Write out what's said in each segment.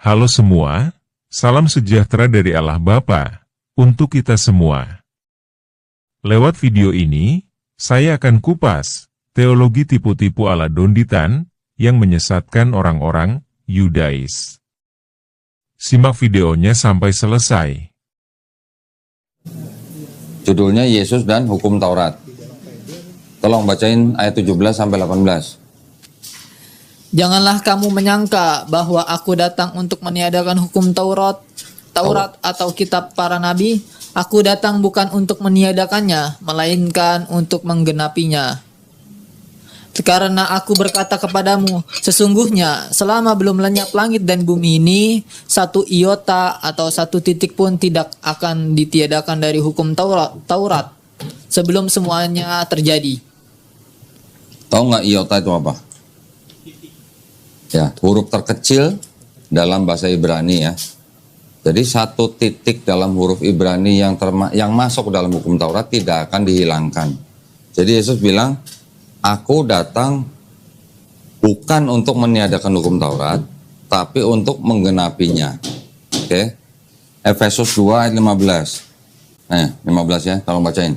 Halo semua, salam sejahtera dari Allah Bapa, untuk kita semua. Lewat video ini, saya akan kupas teologi tipu-tipu ala Donditan yang menyesatkan orang-orang Yudais. Simak videonya sampai selesai. Judulnya Yesus dan Hukum Taurat. Tolong bacain ayat 17 sampai 18. Janganlah kamu menyangka bahwa aku datang untuk meniadakan hukum Taurat atau kitab para nabi. Aku datang bukan untuk meniadakannya, melainkan untuk menggenapinya. Karena aku berkata kepadamu, sesungguhnya selama belum lenyap langit dan bumi ini, satu iota atau satu titik pun tidak akan ditiadakan dari hukum Taurat sebelum semuanya terjadi. Tahu nggak iota itu apa? Ya, huruf terkecil dalam bahasa Ibrani ya. Jadi satu titik dalam huruf Ibrani yang masuk ke dalam hukum Taurat tidak akan dihilangkan. Jadi Yesus bilang, aku datang bukan untuk meniadakan hukum Taurat, tapi untuk menggenapinya. Oke. Efesus 2 ayat 15. Nah, 15 ya, tolong bacain.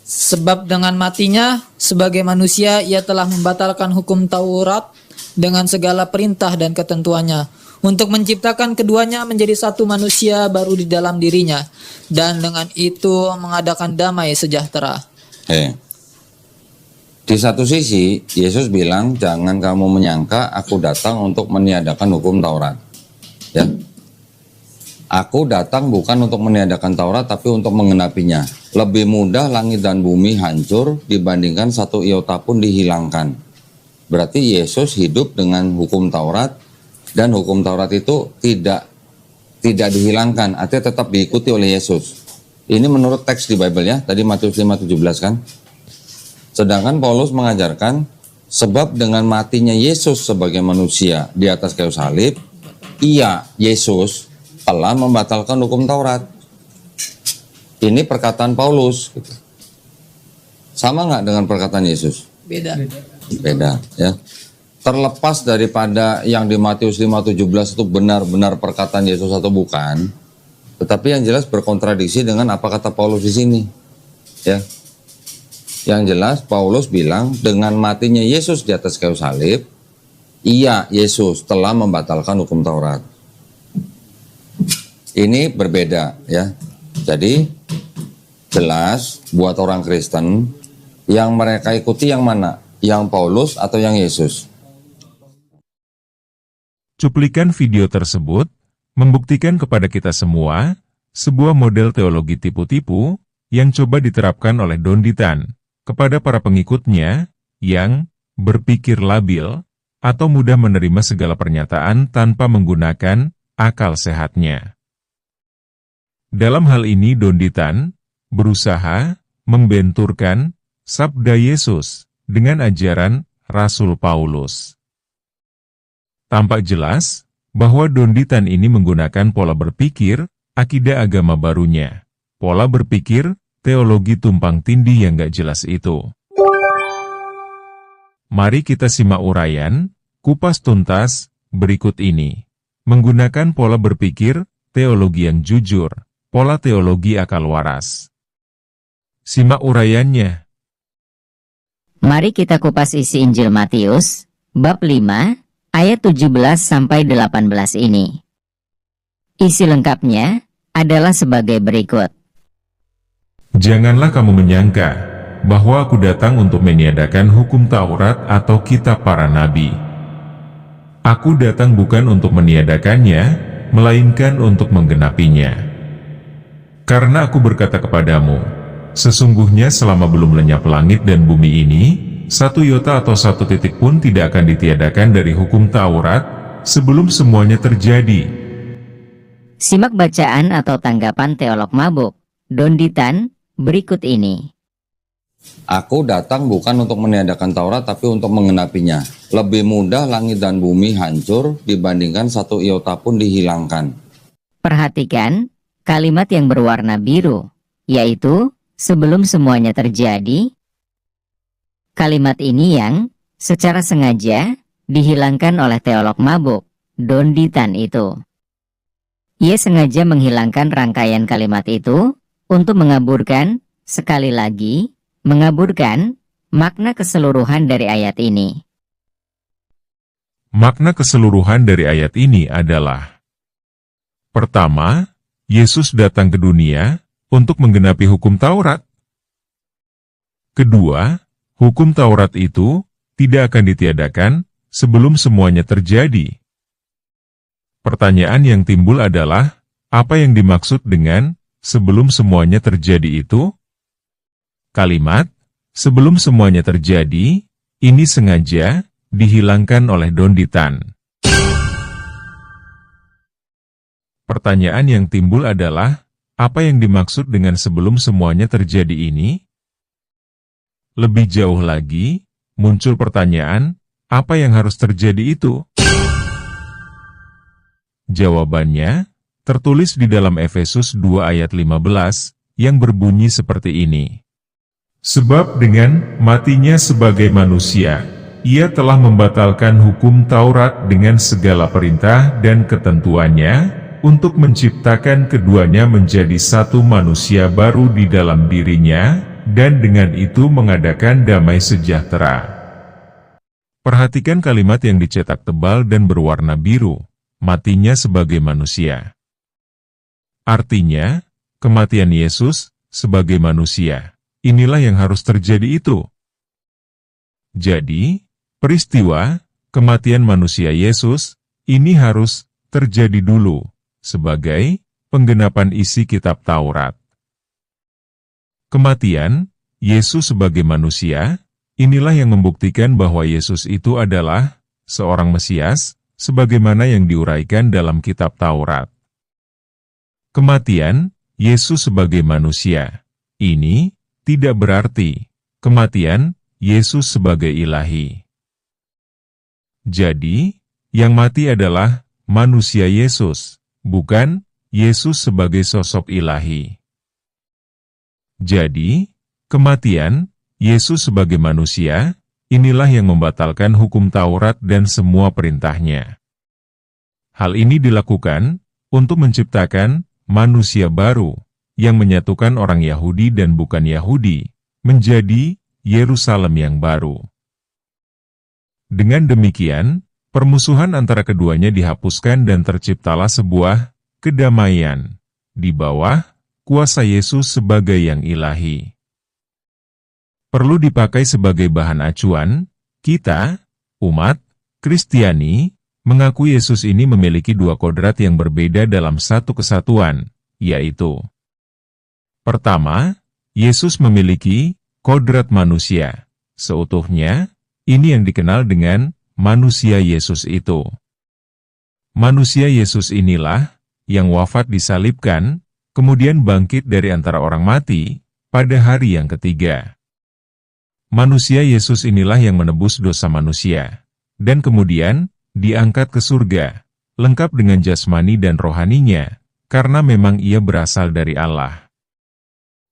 Sebab dengan matinya sebagai manusia ia telah membatalkan hukum Taurat dengan segala perintah dan ketentuannya, untuk menciptakan keduanya menjadi satu manusia baru di dalam dirinya, dan dengan itu mengadakan damai sejahtera. Di satu sisi, Yesus bilang, jangan kamu menyangka aku datang untuk meniadakan hukum Taurat. Ya. Aku datang bukan untuk meniadakan Taurat, tapi untuk menggenapinya. Lebih mudah langit dan bumi hancur dibandingkan satu iota pun dihilangkan. Berarti Yesus hidup dengan hukum Taurat, dan hukum Taurat itu tidak dihilangkan, artinya tetap diikuti oleh Yesus. Ini menurut teks di Bible ya, tadi Matius 5:17 kan. Sedangkan Paulus mengajarkan, sebab dengan matinya Yesus sebagai manusia di atas kayu salib, Yesus telah membatalkan hukum Taurat. Ini perkataan Paulus. Sama nggak dengan perkataan Yesus? Beda ya. Terlepas daripada yang di Matius 5:17 itu benar-benar perkataan Yesus atau bukan, tetapi yang jelas berkontradiksi dengan apa kata Paulus di sini. Ya. Yang jelas Paulus bilang dengan matinya Yesus di atas kayu salib, Yesus telah membatalkan hukum Taurat. Ini berbeda ya. Jadi jelas buat orang Kristen yang mereka ikuti yang mana? Yang Paulus atau yang Yesus? Cuplikan video tersebut membuktikan kepada kita semua sebuah model teologi tipu-tipu yang coba diterapkan oleh Donditan kepada para pengikutnya yang berpikir labil atau mudah menerima segala pernyataan tanpa menggunakan akal sehatnya. Dalam hal ini Donditan berusaha membenturkan sabda Yesus dengan ajaran Rasul Paulus. Tampak jelas bahwa Donditan ini menggunakan pola berpikir akidah agama barunya. Pola berpikir teologi tumpang tindih yang gak jelas itu. Mari kita simak uraian, kupas tuntas, berikut ini. Menggunakan pola berpikir teologi yang jujur, pola teologi akal waras. Simak uraiannya. Mari kita kupas isi Injil Matius, bab 5, ayat 17 sampai 18 ini. Isi lengkapnya adalah sebagai berikut. Janganlah kamu menyangka bahwa aku datang untuk meniadakan hukum Taurat atau kitab para nabi. Aku datang bukan untuk meniadakannya, melainkan untuk menggenapinya. Karena aku berkata kepadamu, sesungguhnya selama belum lenyap langit dan bumi ini, satu iota atau satu titik pun tidak akan ditiadakan dari hukum Taurat sebelum semuanya terjadi. Simak bacaan atau tanggapan teolog mabuk, Donditan, berikut ini. Aku datang bukan untuk meniadakan Taurat, tapi untuk menggenapinya. Lebih mudah langit dan bumi hancur dibandingkan satu iota pun dihilangkan. Perhatikan kalimat yang berwarna biru, yaitu sebelum semuanya terjadi. Kalimat ini yang secara sengaja dihilangkan oleh teolog mabuk, Donditan itu. Ia sengaja menghilangkan rangkaian kalimat itu untuk mengaburkan, sekali lagi, mengaburkan makna keseluruhan dari ayat ini. Makna keseluruhan dari ayat ini adalah: pertama, Yesus datang ke dunia untuk menggenapi hukum Taurat. Kedua, hukum Taurat itu tidak akan ditiadakan sebelum semuanya terjadi. Pertanyaan yang timbul adalah, apa yang dimaksud dengan sebelum semuanya terjadi itu? Kalimat sebelum semuanya terjadi ini sengaja dihilangkan oleh Don Ditan. Pertanyaan yang timbul adalah, apa yang dimaksud dengan sebelum semuanya terjadi ini? Lebih jauh lagi, muncul pertanyaan, apa yang harus terjadi itu? Jawabannya tertulis di dalam Efesus 2 ayat 15, yang berbunyi seperti ini. Sebab dengan matinya sebagai manusia, ia telah membatalkan hukum Taurat dengan segala perintah dan ketentuannya, untuk menciptakan keduanya menjadi satu manusia baru di dalam dirinya, dan dengan itu mengadakan damai sejahtera. Perhatikan kalimat yang dicetak tebal dan berwarna biru, matinya sebagai manusia. Artinya, kematian Yesus sebagai manusia, inilah yang harus terjadi itu. Jadi, peristiwa kematian manusia Yesus ini harus terjadi dulu, sebagai penggenapan isi kitab Taurat. Kematian Yesus sebagai manusia, inilah yang membuktikan bahwa Yesus itu adalah seorang Mesias, sebagaimana yang diuraikan dalam kitab Taurat. Kematian Yesus sebagai manusia, ini tidak berarti kematian Yesus sebagai ilahi. Jadi, yang mati adalah manusia Yesus, bukan Yesus sebagai sosok ilahi. Jadi, kematian Yesus sebagai manusia, inilah yang membatalkan hukum Taurat dan semua perintahnya. Hal ini dilakukan untuk menciptakan manusia baru, yang menyatukan orang Yahudi dan bukan Yahudi, menjadi Yerusalem yang baru. Dengan demikian, permusuhan antara keduanya dihapuskan dan terciptalah sebuah kedamaian di bawah kuasa Yesus sebagai yang ilahi. Perlu dipakai sebagai bahan acuan, kita, umat Kristiani, mengaku Yesus ini memiliki dua kodrat yang berbeda dalam satu kesatuan, yaitu: pertama, Yesus memiliki kodrat manusia seutuhnya, ini yang dikenal dengan manusia Yesus itu. Manusia Yesus inilah yang wafat disalibkan, kemudian bangkit dari antara orang mati pada hari yang ketiga. Manusia Yesus inilah yang menebus dosa manusia, dan kemudian diangkat ke surga, lengkap dengan jasmani dan rohaninya, karena memang ia berasal dari Allah.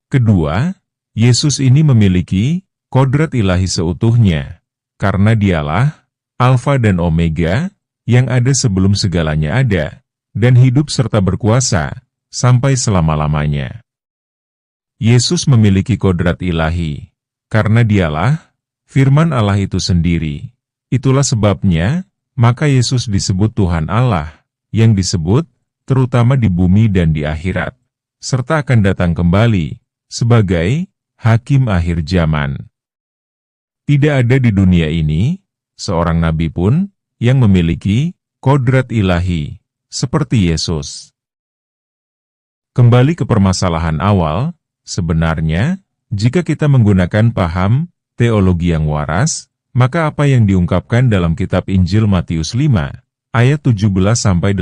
Kedua, Yesus ini memiliki kodrat ilahi seutuhnya, karena dialah Alfa dan Omega, yang ada sebelum segalanya ada, dan hidup serta berkuasa sampai selama-lamanya. Yesus memiliki kodrat ilahi, karena dialah firman Allah itu sendiri. Itulah sebabnya, maka Yesus disebut Tuhan Allah, yang disebut terutama di bumi dan di akhirat, serta akan datang kembali sebagai Hakim akhir zaman. Tidak ada di dunia ini seorang nabi pun yang memiliki kodrat ilahi seperti Yesus. Kembali ke permasalahan awal, sebenarnya, jika kita menggunakan paham teologi yang waras, maka apa yang diungkapkan dalam kitab Injil Matius 5, ayat 17-18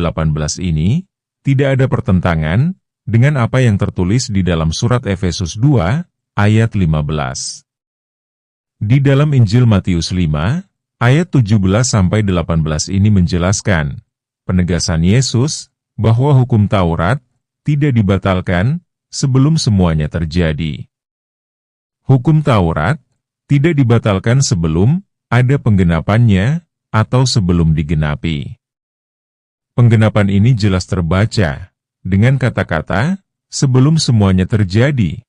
ini, tidak ada pertentangan dengan apa yang tertulis di dalam surat Efesus 2, ayat 15. Di dalam Injil Matius 5, ayat 17-18 ini menjelaskan penegasan Yesus bahwa hukum Taurat tidak dibatalkan sebelum semuanya terjadi. Hukum Taurat tidak dibatalkan sebelum ada penggenapannya atau sebelum digenapi. Penggenapan ini jelas terbaca dengan kata-kata, sebelum semuanya terjadi.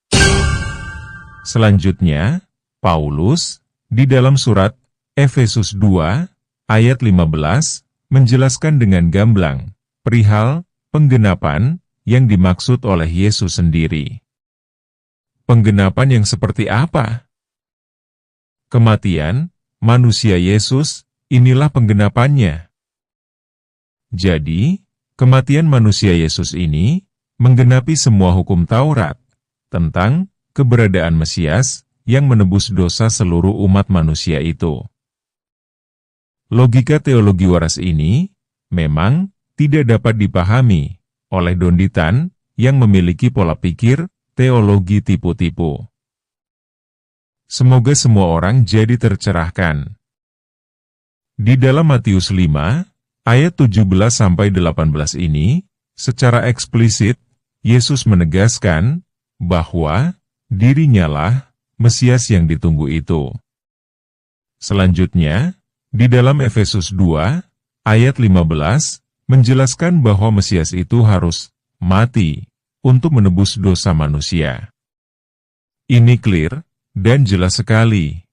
Selanjutnya, Paulus, di dalam surat Efesus 2, ayat 15, menjelaskan dengan gamblang perihal penggenapan yang dimaksud oleh Yesus sendiri. Penggenapan yang seperti apa? Kematian manusia Yesus, inilah penggenapannya. Jadi, kematian manusia Yesus ini menggenapi semua hukum Taurat tentang keberadaan Mesias yang menebus dosa seluruh umat manusia itu. Logika teologi waras ini memang tidak dapat dipahami oleh Donditan yang memiliki pola pikir teologi tipu-tipu. Semoga semua orang jadi tercerahkan. Di dalam Matius 5, ayat 17-18 ini, secara eksplisit, Yesus menegaskan bahwa dirinya lah Mesias yang ditunggu itu. Selanjutnya, di dalam Efesus 2, ayat 15, menjelaskan bahwa Mesias itu harus mati untuk menebus dosa manusia. Ini clear dan jelas sekali.